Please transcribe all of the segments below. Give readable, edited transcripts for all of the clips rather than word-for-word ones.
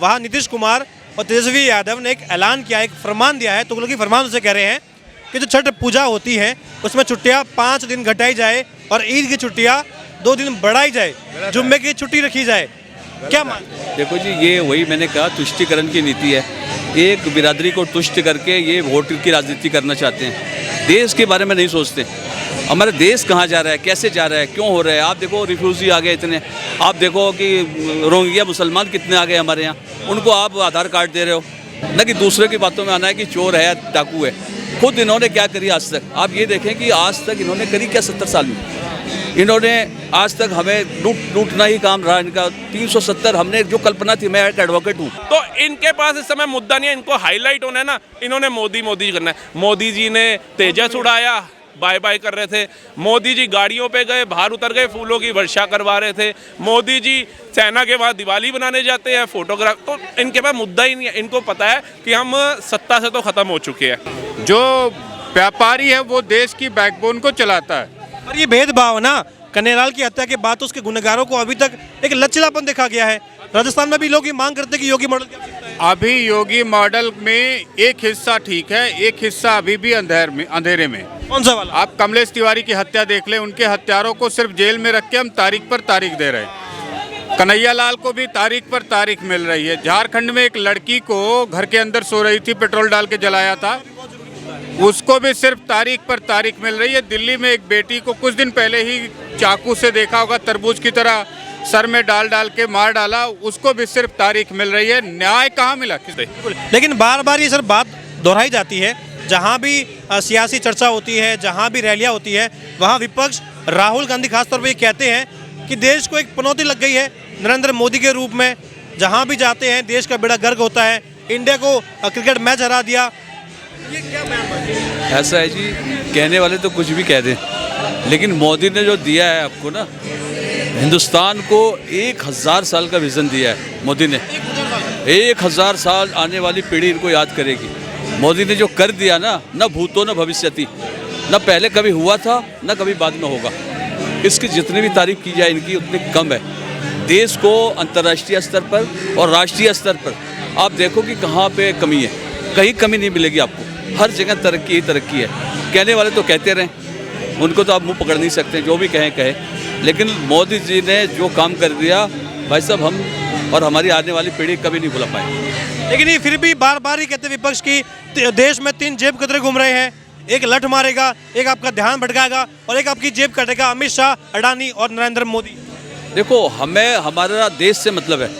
वहाँ नीतीश कुमार और तेजस्वी यादव ने एक ऐलान किया, एक फरमान दिया है, तुगलकी फरमान उसे कह रहे हैं कि जो छठ पूजा होती है उसमें छुट्टियाँ 5 दिन घटाई जाए और ईद की छुट्टियाँ 2 दिन बढ़ाई जाए, जुम्मे की छुट्टी रखी जाए। क्या मानते हैं? देखो जी, ये वही मैंने कहा, तुष्टिकरण की नीति है। एक बिरादरी को तुष्ट करके ये वोट की राजनीति करना चाहते हैं, देश के बारे में नहीं सोचते। हमारा देश कहाँ जा रहा है, कैसे जा रहा है, क्यों हो रहा है। आप देखो रिफ्यूजी आ गए इतने, आप देखो कि रोहिंग्या मुसलमान कितने आ गए हमारे यहाँ, उनको आप आधार कार्ड दे रहे हो, न कि दूसरे की बातों में आना है कि चोर है, डाकू है। खुद इन्होंने क्या करी आज तक, आप ये देखें कि आज तक इन्होंने करी क्या 70 साल में। इन्होंने आज तक हमें लूटना ही काम रहा इनका। 370 हमने जो कल्पना थी, मैं एक एडवोकेट हूँ, तो इनके पास इस समय मुद्दा नहीं है, इनको हाईलाइट होना है ना, इन्होंने मोदी करना है। मोदी जी ने तेजस उड़ाया, बाय बाय कर रहे थे। मोदी जी गाड़ियों पे गए, बाहर उतर गए, फूलों की वर्षा करवा रहे थे। मोदी जी सेना के बाद दिवाली बनाने जाते हैं, फोटोग्राफ। तो इनके पास मुद्दा ही नहीं है, इनको पता है कि हम सत्ता से तो खत्म हो चुके हैं। जो व्यापारी है वो देश की बैकबोन को चलाता है। और ये भेदभाव ना, कन्हैयालाल की हत्या के बाद तो उसके गुनहगारों को अभी तक एक लचीलापन देखा गया है। राजस्थान में भी लोग ये मांग करते हैं कि योगी मॉडल की आवश्यकता है। अभी योगी मॉडल में एक हिस्सा ठीक है, एक हिस्सा अभी भी अंधेरे में। कौन सा वाला? आप कमलेश तिवारी की हत्या देख लें, उनके हत्यारों को सिर्फ जेल में रख के हम तारीख पर तारीख दे रहे हैं। कन्हैयालाल को भी तारीख पर तारीख मिल रही है। झारखंड में एक लड़की को घर के अंदर सो रही थी, पेट्रोल डाल के जलाया था, उसको भी सिर्फ तारीख पर तारीख मिल रही है। दिल्ली में एक बेटी को कुछ दिन पहले ही चाकू से देखा होगा, तरबूज की तरह सर में डाल के मार डाला, उसको भी सिर्फ तारीख मिल रही है। न्याय कहाँ मिला किसे? लेकिन बार बार ये सर बात दोहराई जाती है, जहाँ भी सियासी चर्चा होती है, जहाँ भी रैलियाँ होती है, वहाँ विपक्ष राहुल गांधी खासतौर पर ये कहते हैं कि देश को एक पनौती लग गई है नरेंद्र मोदी के रूप में। जहाँ भी जाते हैं देश का बेड़ा गर्क होता है, इंडिया को क्रिकेट मैच हरा दिया। ये क्या बयान? ऐसा है जी, कहने वाले तो कुछ भी कह दें, लेकिन मोदी ने जो दिया है आपको ना, हिंदुस्तान को 1000 साल का विज़न दिया है मोदी ने। 1000 साल आने वाली पीढ़ी इनको याद करेगी। मोदी ने जो कर दिया ना, न भूतो न भविष्यति, न पहले कभी हुआ था न कभी बाद में होगा। इसकी जितनी भी तारीफ की जाए इनकी उतनी कम है। देश को अंतर्राष्ट्रीय स्तर पर और राष्ट्रीय स्तर पर आप देखो कि कहाँ पे कमी है, कहीं कमी नहीं मिलेगी आपको। हर जगह तरक्की ही तरक्की है। कहने वाले तो कहते रहें, उनको तो आप मुंह पकड़ नहीं सकते, जो भी कहें। लेकिन मोदी जी ने जो काम कर दिया भाई साहब, हम और हमारी आने वाली पीढ़ी कभी नहीं भुला पाए। लेकिन ये फिर भी बार बार ही कहते विपक्ष की देश में 3 जेब कतरे घूम रहे हैं, एक लठ मारेगा, एक आपका ध्यान भटकाएगा और एक आपकी जेब काटेगा। अमित शाह, अडानी और नरेंद्र मोदी। देखो, हमें हमारा देश से मतलब है,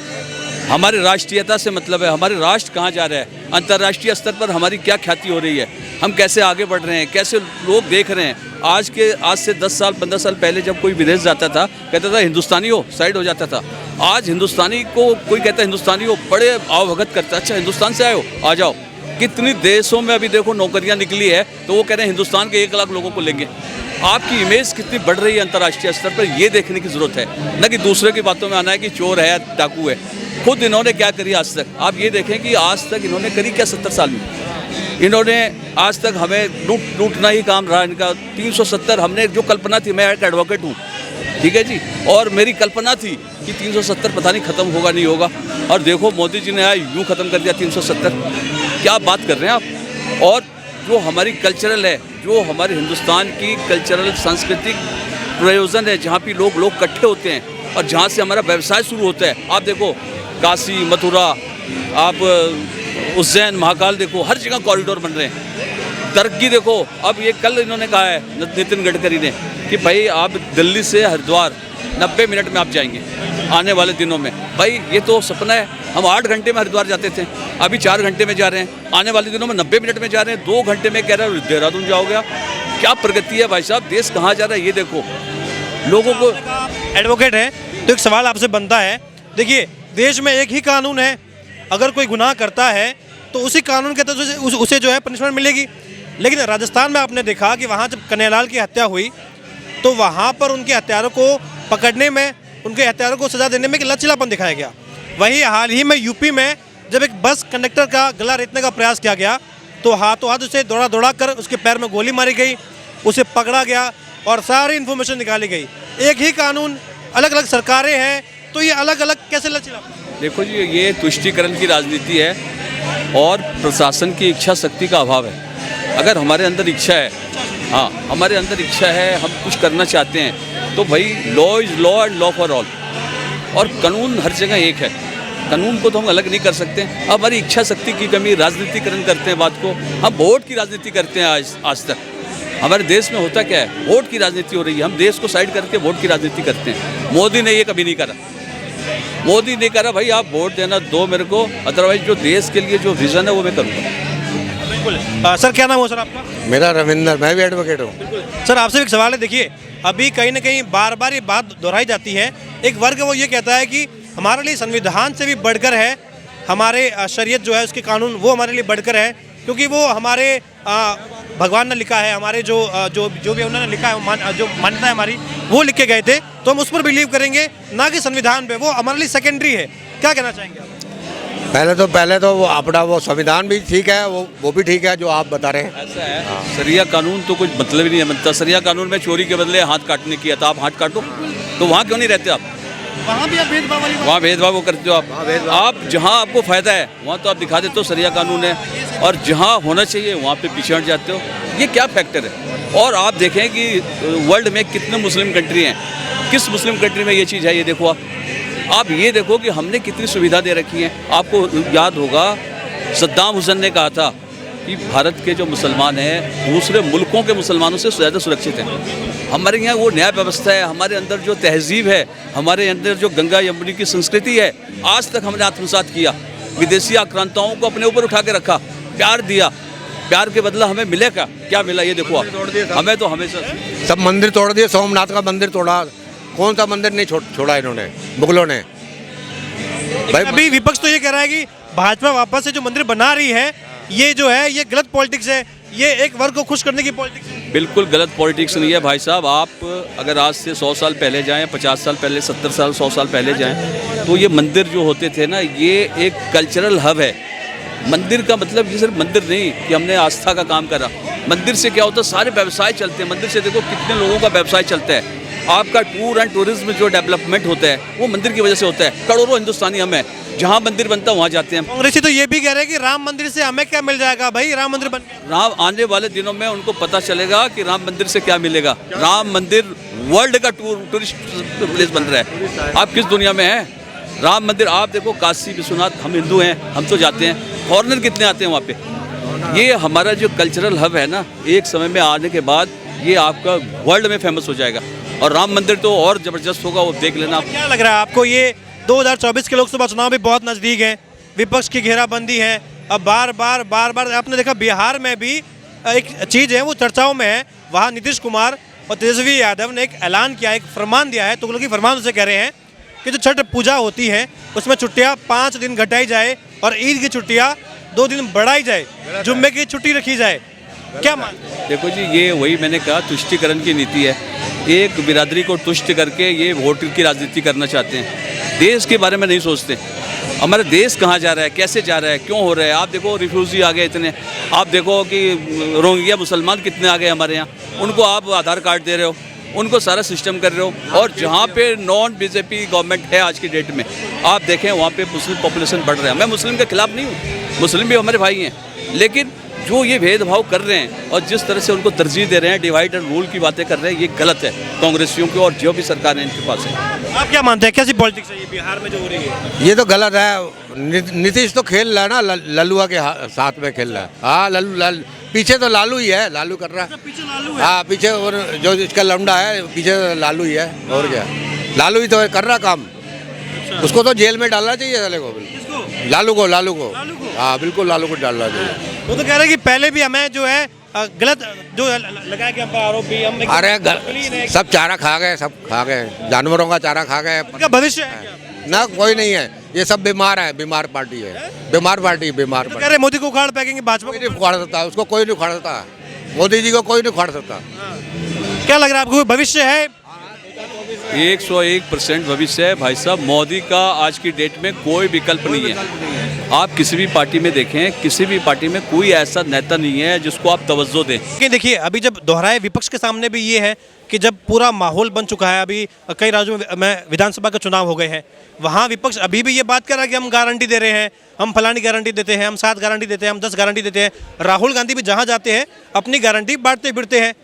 हमारी राष्ट्रीयता से मतलब है, हमारे राष्ट्र कहाँ जा रहा है, अंतर्राष्ट्रीय स्तर पर हमारी क्या ख्याति हो रही है, हम कैसे आगे बढ़ रहे हैं, कैसे लोग देख रहे हैं। आज से 10 साल 15 साल पहले जब कोई विदेश जाता था, कहता था हिंदुस्तानी हो, साइड हो जाता था। आज हिंदुस्तानी को कोई कहता है हिंदुस्तानी हो, बड़े आवभगत करता है, अच्छा हिंदुस्तान से आए हो, आ जाओ। कितनी देशों में अभी देखो नौकरियां निकली है, तो वो कह रहे हैं हिंदुस्तान के 1 लाख लोगों को लेंगे। आपकी इमेज कितनी बढ़ रही है अंतर्राष्ट्रीय स्तर पर, ये देखने की जरूरत है, न कि दूसरे की बातों में आना है कि चोर है, डाकू है। खुद इन्होंने क्या करी आज तक, आप ये देखें कि आज तक इन्होंने करी क्या 70 साल में। इन्होंने आज तक हमें लूटना ही काम रहा इनका। 370 हमने जो कल्पना थी, मैं एक एडवोकेट हूँ, ठीक है जी, और मेरी कल्पना थी कि 370 पता नहीं ख़त्म होगा नहीं होगा, और देखो मोदी जी ने आया यूँ ख़त्म कर दिया 370। क्या बात कर रहे हैं आप। और जो हमारी कल्चरल है, जो हमारे हिंदुस्तान की कल्चरल सांस्कृतिक प्रयोजन है, जहाँ पे लोग इकट्ठे होते हैं और जहाँ से हमारा व्यवसाय शुरू होता है। आप देखो काशी, मथुरा, आप उज्जैन, महाकाल देखो, हर जगह कॉरिडोर बन रहे हैं। तरक्की देखो, अब ये कल इन्होंने कहा है नितिन गडकरी ने कि भाई आप दिल्ली से हरिद्वार 90 मिनट में आप जाएंगे आने वाले दिनों में। भाई ये तो सपना है। हम 8 घंटे में हरिद्वार जाते थे, अभी 4 घंटे में जा रहे हैं। आने वाले दिनों में 90 मिनट में जा रहे हैं, 2 घंटे में कह रहे हैं देहरादून जाओगे। क्या प्रगति है भाई साहब, देश कहाँ जा रहा है ये देखो। लोगों को एडवोकेट है तो एक सवाल आपसे बनता है, देखिए देश में एक ही कानून है, अगर कोई गुनाह करता है तो उसी कानून के तहत उसे जो है पनिशमेंट मिलेगी। लेकिन राजस्थान में आपने देखा कि वहाँ जब कन्हैयालाल की हत्या हुई तो वहाँ पर उनके हत्यारों को पकड़ने में, उनके हत्यारों को सजा देने में एक लचीलापन दिखाया गया। वही हाल ही में यूपी में जब एक बस कंडक्टर का गला रेतने का प्रयास किया गया तो हाथों हाथ उसे दौड़ा कर उसके पैर में गोली मारी गई, उसे पकड़ा गया और सारी इन्फॉर्मेशन निकाली गई। एक ही कानून, अलग अलग सरकारें हैं, तो ये अलग अलग कैसे लचीलापन? देखो जी, ये तुष्टीकरण की राजनीति है और प्रशासन की इच्छा शक्ति का अभाव है। अगर हमारे अंदर इच्छा है, हाँ हमारे अंदर इच्छा है, हम कुछ करना चाहते हैं, तो भाई law is law and law for all, और कानून हर जगह एक है। कानून को तो हम अलग नहीं कर सकते। अब हमारी इच्छा शक्ति की कमी, राजनीतिकरण करते हैं बात को, हम वोट की राजनीति करते हैं। आज तक हमारे देश में होता क्या है, वोट की राजनीति हो रही है। हम देश को साइड करके वोट की राजनीति करते हैं। मोदी ने ये कभी नहीं करा, मोदी ने करा भाई आप वोट देना दो मेरे को, अदरवाइज जो देश के लिए जो विजन है वो मैं करूँगा। बिल्कुल। सर क्या नाम हो सर आपका? मेरा रविंदर, मैं भी एडवोकेट हूँ। सर आपसे एक सवाल है, देखिए अभी कहीं ना कहीं बार बार ये बात दोहराई जाती है। एक वर्ग वो ये कहता है कि हमारे लिए संविधान से भी बढ़कर है, हमारे शरीयत जो है उसके कानून वो हमारे लिए बढ़कर है, क्योंकि वो हमारे भगवान ने लिखा है, हमारे जो भी उन्होंने लिखा है, जो मान्यता है हमारी वो लिख के गए थे, तो हम उस पर बिलीव करेंगे, ना कि संविधान पे। वो हमारे लिए सेकेंडरी है। क्या कहना चाहेंगे आप? पहले तो वो अपना वो संविधान भी ठीक है, वो भी ठीक है जो आप बता रहे हैं। ऐसा है, सरिया कानून तो कुछ मतलब ही नहीं बनता। सरिया कानून में चोरी के बदले हाथ काटने की है, तो आप हाथ काटो, तो वहाँ क्यों नहीं रहते आप? वहाँ भी आप भेदभाव वाली वहाँ भेदभाव करते हो आप जहाँ आपको फ़ायदा है वहाँ तो आप दिखा देते हो सरिया कानून है, और जहाँ होना चाहिए वहाँ पे पीछे हट जाते हो। ये क्या फैक्टर है? और आप देखें कि वर्ल्ड में कितने मुस्लिम कंट्री हैं, किस मुस्लिम कंट्री में ये चीज़ है ये देखो आप ये देखो कि हमने कितनी सुविधा दे रखी है। आपको याद होगा सद्दाम हुसैन ने कहा था कि भारत के जो मुसलमान हैं दूसरे मुल्कों के मुसलमानों से ज़्यादा सुरक्षित हैं। हमारे यहाँ वो न्याय व्यवस्था है, हमारे अंदर जो तहजीब है, हमारे अंदर जो गंगा यमुनी की संस्कृति है, आज तक हमने आत्मसात किया। विदेशी आक्रांताओं को अपने ऊपर उठा के रखा, प्यार दिया, प्यार के बदला हमें मिलेगा क्या मिला ये देखो आप। हमें तो हमेशा सब मंदिर तोड़ दिए, सोमनाथ का मंदिर तोड़ा, कौन सा मंदिर नहीं छोड़ा इन्होंने, मुगलों ने। भाई अभी विपक्ष तो ये कह रहा है कि भाजपा वापस से जो मंदिर बना रही है ये जो है ये गलत पॉलिटिक्स है, ये एक वर्ग को खुश करने की पॉलिटिक्स है। बिल्कुल गलत पॉलिटिक्स नहीं है भाई साहब। आप अगर आज से 100 साल पहले जाएं, 50 साल पहले, 70 साल, 100 साल पहले जाएं, तो ये मंदिर जो होते थे ना, ये एक कल्चरल हब है। मंदिर का मतलब ये सिर्फ मंदिर नहीं कि हमने आस्था का काम करा। मंदिर से क्या होता है, सारे व्यवसाय चलते हैं। मंदिर से देखो कितने लोगों का व्यवसाय चलता है। आपका टूर एंड टूरिज्म जो डेवलपमेंट होता है वो मंदिर की वजह से होता है। करोड़ों हिंदुस्तानी हम हैं, जहाँ मंदिर बनता है वहाँ जाते हैं। कांग्रेसी तो ये भी कह रहे हैं कि राम मंदिर से हमें क्या मिल जाएगा भाई, राम मंदिर बन गया। राम आने वाले दिनों में उनको पता चलेगा कि राम मंदिर से क्या मिलेगा। राम मंदिर वर्ल्ड का टूरिस्ट प्लेस बन रहा है। आप किस दुनिया में हैं? राम मंदिर आप देखो, काशी विश्वनाथ, हम हिंदू हैं, हम तो जाते हैं, फॉरेनर कितने आते हैं वहाँ पे। ये हमारा जो कल्चरल हब है ना, एक समय में आने के बाद ये आपका वर्ल्ड में फेमस हो जाएगा। और राम मंदिर तो और ज़बरदस्त होगा, वो देख लेना। क्या लग रहा है आपको, ये 2024 के लोकसभा चुनाव भी बहुत नज़दीक है, विपक्ष की घेराबंदी है, अब बार बार आपने देखा बिहार में भी एक चीज़ है वो चर्चाओं में है। वहाँ नीतीश कुमार और तेजस्वी यादव ने एक ऐलान किया, एक फरमान दिया है, तुगलकी फरमान उसे कह रहे हैं कि जो छठ पूजा होती है उसमें छुट्टियाँ 5 दिन घटाई जाए और ईद की छुट्टियाँ 2 दिन बढ़ाई जाए, जुम्मे की छुट्टी रखी जाए। क्या मान? देखो जी, ये वही मैंने कहा तुष्टीकरण की नीति है। एक बिरादरी को तुष्ट करके ये वोट की राजनीति करना चाहते हैं, देश के बारे में नहीं सोचते। हमारा देश कहाँ जा रहा है, कैसे जा रहा है, क्यों हो रहा है। आप देखो रिफ्यूजी आ गए इतने, आप देखो कि रोहिंग्या मुसलमान कितने आ गए हमारे यहाँ, उनको आप आधार कार्ड दे रहे हो, उनको सारा सिस्टम कर रहे हो। और जहाँ पे नॉन बीजेपी गवर्नमेंट है आज की डेट में, आप देखें वहाँ पे मुस्लिम पॉपुलेशन बढ़ रहा है। मैं मुस्लिम के खिलाफ नहीं हूँ, मुस्लिम भी हमारे भाई हैं, लेकिन जो ये भेदभाव कर रहे हैं और जिस तरह से उनको तरजीह दे रहे हैं, डिवाइड एंड रूल की बातें कर रहे हैं, ये गलत है कांग्रेसियों की और जो भी सरकार है इनके पास है। आप क्या मानते हैं, कैसी पॉलिटिक्स है ये बिहार में जो हो रही है? ये तो गलत है। नीतीश तो खेल रहा है ना, लल्लुआ के साथ में खेल रहा है। हाँ, पीछे तो लालू ही है, लालू कर रहा है। पीछे लालू है। हाँ पीछे, और जो इसका लौंडा है पीछे लालू ही है, और क्या। लालू ही तो कर रहा काम। उसको तो जेल में डालना चाहिए साले को, लालू को। हाँ बिल्कुल, लालू को डालना चाहिए। वो तो कह रहे हैं कि पहले भी हमें जो है गलत जो लगाया गया आरोप भी हम। अरे सब चारा खा गए, सब खा गए, जानवरों का चारा खा गए। उनका भविष्य है क्या? ना कोई नहीं है, ये सब बीमार है, बीमार पार्टी है, बीमार पार्टी। तो कह रहे मोदी को उखाड़ फेंकेंगे, भाजपा कोई नहीं उखाड़ सकता, उसको कोई नहीं उखाड़ सकता, मोदी जी को कोई नहीं उखाड़ सकता। क्या लग रहा है आपको, भविष्य है? 101% भविष्य है भाई साहब। मोदी का आज की डेट में कोई विकल्प नहीं है। आप किसी भी पार्टी में देखें, किसी भी पार्टी में कोई ऐसा नेता नहीं है जिसको आप तवज्जो दें। कि देखिए अभी जब दोहराए विपक्ष के सामने भी ये है कि जब पूरा माहौल बन चुका है, अभी कई राज्यों में विधानसभा के चुनाव हो गए हैं, वहाँ विपक्ष अभी भी ये बात कर रहा है कि हम गारंटी दे रहे हैं, हम फलानी गारंटी देते हैं, हम 7 गारंटी देते हैं, हम 10 गारंटी देते हैं। राहुल गांधी भी जहाँ जाते हैं अपनी गारंटी बांटते फिरते हैं।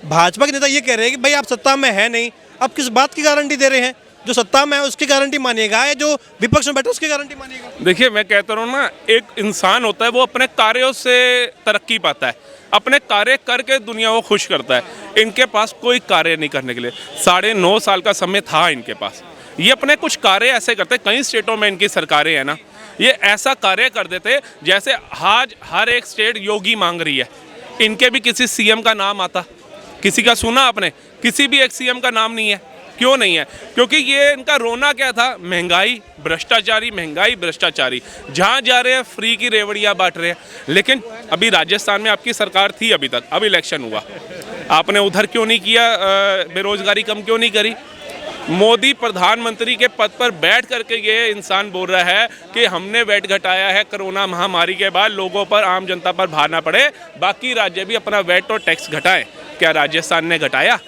भाजपा के नेता ये कह रहे हैं कि भाई आप सत्ता में है नहीं, आप किस बात की गारंटी दे रहे हैं? जो सत्ता में है उसकी गारंटी मानिएगा या जो विपक्ष में बैठे उसकी गारंटी मानिएगा? देखिए, मैं कहता हूँ ना, एक इंसान होता है वो अपने कार्यों से तरक्की पाता है, अपने कार्य करके दुनिया को खुश करता है। इनके पास कोई कार्य नहीं करने के लिए 9.5 साल का समय था इनके पास। ये अपने कुछ कार्य ऐसे करते, कई स्टेटों में इनकी सरकारें हैं ना, ये ऐसा कार्य कर देते जैसे आज हर एक स्टेट योगी मांग रही है। इनके भी किसी सीएम का नाम आता? किसी का सुना आपने? किसी भी एक सीएम का नाम नहीं है। क्यों नहीं है? क्योंकि ये इनका रोना क्या था? महंगाई, भ्रष्टाचारी, महंगाई, भ्रष्टाचारी। जहाँ जा रहे हैं फ्री की रेवड़ियाँ बांट रहे हैं। लेकिन अभी राजस्थान में आपकी सरकार थी अभी तक, अब इलेक्शन हुआ, आपने उधर क्यों नहीं किया? बेरोजगारी कम क्यों नहीं करी? मोदी प्रधानमंत्री के पद पर बैठ करके ये इंसान बोल रहा है कि हमने वैट घटाया है कोरोना महामारी के बाद, लोगों पर, आम जनता पर भार ना पड़े, बाकी राज्य भी अपना वैट और टैक्स घटाएं। क्या राजस्थान ने घटाया?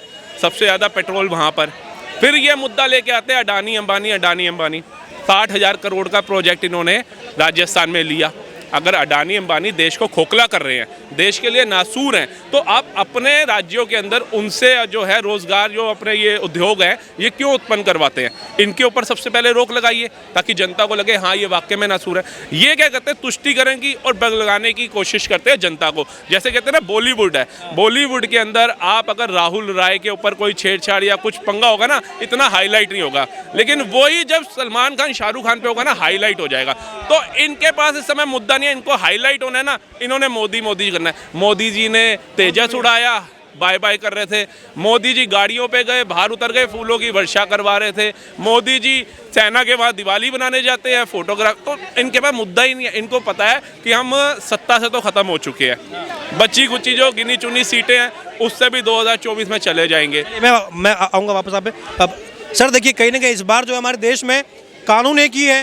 सबसे ज़्यादा पेट्रोल वहाँ पर। फिर ये मुद्दा लेके आते हैं अडानी अंबानी। 60,000 करोड़ का प्रोजेक्ट इन्होंने राजस्थान में लिया। अगर अडानी अंबानी देश को खोखला कर रहे हैं, देश के लिए नासूर हैं, तो आप अपने राज्यों के अंदर उनसे जो है रोजगार, जो अपने ये उद्योग है, ये क्यों उत्पन्न करवाते हैं? इनके ऊपर सबसे पहले रोक लगाइए ताकि जनता को लगे हाँ ये वाकई में नासूर है। ये क्या करते हैं? तुष्टिकरण की और बग लगाने की कोशिश करते हैं जनता को। जैसे कहते हैं ना बॉलीवुड है, बॉलीवुड के अंदर आप अगर राहुल राय के ऊपर कोई छेड़छाड़ या कुछ पंगा होगा ना, इतना हाईलाइट नहीं होगा, लेकिन वही जब सलमान खान, शाहरुख खान पे होगा ना, हाईलाइट हो जाएगा। तो इनके पास इस समय मुद्दा, इनको हाईलाइट होना है ना, इन्होंने मोदी करना है। मोदी जी ने तेजस उड़ाया, बाय बाय कर रहे थे। मोदी जी गाड़ियों पे गए, बाहर उतर गए, फूलों की वर्षा करवा रहे थे। मोदी जी सेना के बाद दिवाली बनाने जाते हैं, फोटोग्राफ। तो इनके पास मुद्दा ही नहीं है। इनको पता है कि हम सत्ता से तो खत्म हो चुके हैं, बच्ची कुची जो गिनी चुनी सीटें हैं उससे भी 2024 में चले जाएंगे। मैं आऊँगा वापस आप पे। अब सर देखिए, कहीं ना कहीं इस बार जो हमारे देश में कानून एक ही है।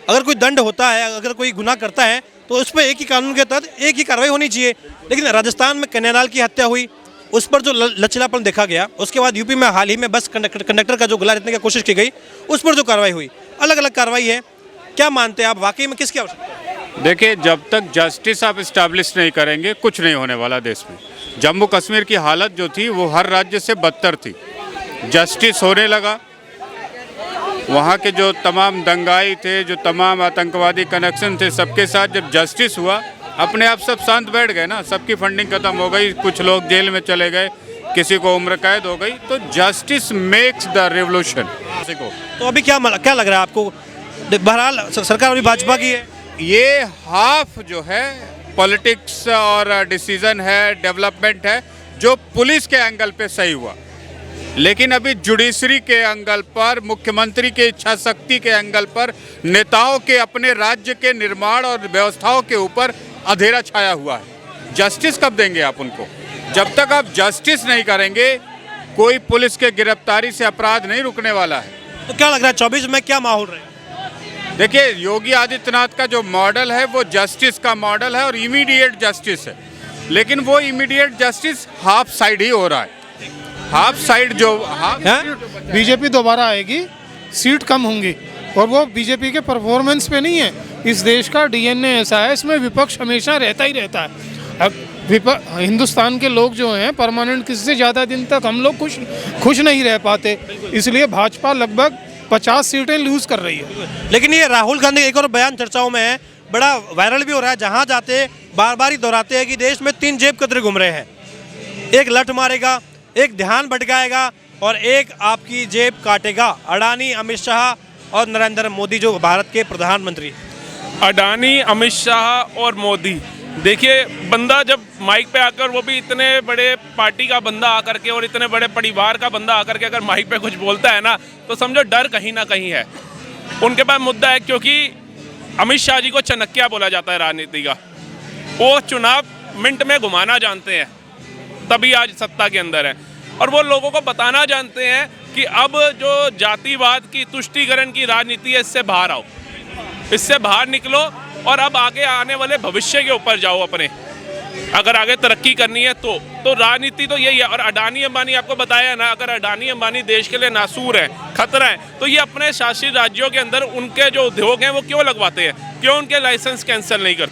अगर कोई दंड होता है, अगर कोई गुनाह करता है, तो उस पर एक ही कानून के तहत एक ही कार्रवाई होनी चाहिए। लेकिन राजस्थान में कन्हैयालाल की हत्या हुई, उस पर जो लचीलापन देखा गया, उसके बाद यूपी में हाल ही में बस कंडक्टर का जो गला रेतने की कोशिश की गई, उस पर जो कार्रवाई हुई, अलग अलग कार्रवाई है। क्या मानते हैं आप, वाकई में किसकी आवश्यकता है? देखिए, जब तक जस्टिस आप इस्टेब्लिश नहीं करेंगे कुछ नहीं होने वाला देश में। जम्मू कश्मीर की हालत जो थी वो हर राज्य से बदतर थी। जस्टिस होने लगा, वहाँ के जो तमाम दंगाई थे, जो तमाम आतंकवादी कनेक्शन थे, सबके साथ जब जस्टिस हुआ, अपने आप सब शांत बैठ गए ना। सबकी फंडिंग खत्म हो गई, कुछ लोग जेल में चले गए, किसी को उम्र कैद हो गई। तो जस्टिस मेक्स द रेवोल्यूशन। तो अभी क्या लग रहा है आपको? बहरहाल सरकार अभी भाजपा की है। ये हाफ जो है पॉलिटिक्स और डिसीजन है, डेवलपमेंट है, जो पुलिस के एंगल पे सही हुआ। लेकिन अभी जुडिशरी के एंगल पर, मुख्यमंत्री के इच्छा शक्ति के एंगल पर, नेताओं के अपने राज्य के निर्माण और व्यवस्थाओं के ऊपर अंधेरा छाया हुआ है। जस्टिस कब देंगे आप उनको? जब तक आप जस्टिस नहीं करेंगे, कोई पुलिस के गिरफ्तारी से अपराध नहीं रुकने वाला है। तो क्या लग रहा है 24 में क्या माहौल रहेगा? देखिए, योगी आदित्यनाथ का जो मॉडल है वो जस्टिस का मॉडल है और इमीडिएट जस्टिस है। लेकिन वो इमीडिएट जस्टिस हाफ साइड ही हो रहा है। हाफ साइड जो बीजेपी दोबारा आएगी, सीट कम होंगी, और वो बीजेपी के परफॉर्मेंस पे नहीं है। इस देश का डीएनए ऐसा है, इसमें विपक्ष हमेशा रहता ही रहता है। अब हिंदुस्तान के लोग जो हैं परमानेंट, किसी से ज़्यादा दिन तक हम लोग खुश नहीं रह पाते, इसलिए भाजपा लगभग 50 सीटें लूज कर रही है। लेकिन ये राहुल गांधी एक और बयान चर्चाओं में है, बड़ा वायरल भी हो रहा है, जहाँ जाते बार बार ही दोहराते हैं कि देश में 3 जेब कतरे घूम रहे हैं। एक लठ मारेगा, एक ध्यान भटकाएगा और एक आपकी जेब काटेगा। अडानी, अमित शाह और नरेंद्र मोदी जो भारत के प्रधानमंत्री। अडानी, अमित शाह और मोदी, देखिए बंदा जब माइक पे आकर, वो भी इतने बड़े पार्टी का बंदा आकर के और इतने बड़े परिवार का बंदा आकर के अगर माइक पे कुछ बोलता है ना, तो समझो डर कहीं ना कहीं है। उनके पास मुद्दा है, क्योंकि अमित शाह जी को चाणक्य बोला जाता है राजनीति का। वो चुनाव मिनट में घुमाना जानते हैं, तभी आज सत्ता के अंदर है। और वो लोगों को बताना जानते हैं कि अब जो जातिवाद की तुष्टीकरण की राजनीति है इससे बाहर आओ, इससे बाहर निकलो और अब आगे आने वाले भविष्य के ऊपर जाओ अपने, अगर आगे तरक्की करनी है तो राजनीति तो यही है। और अडानी अंबानी आपको बताया ना, अगर अडानी अंबानी देश के लिए नासूर है, खतरा है, तो ये अपने शासित राज्यों के अंदर उनके जो उद्योग हैं वो क्यों लगवाते हैं, क्यों उनके लाइसेंस कैंसिल नहीं करते?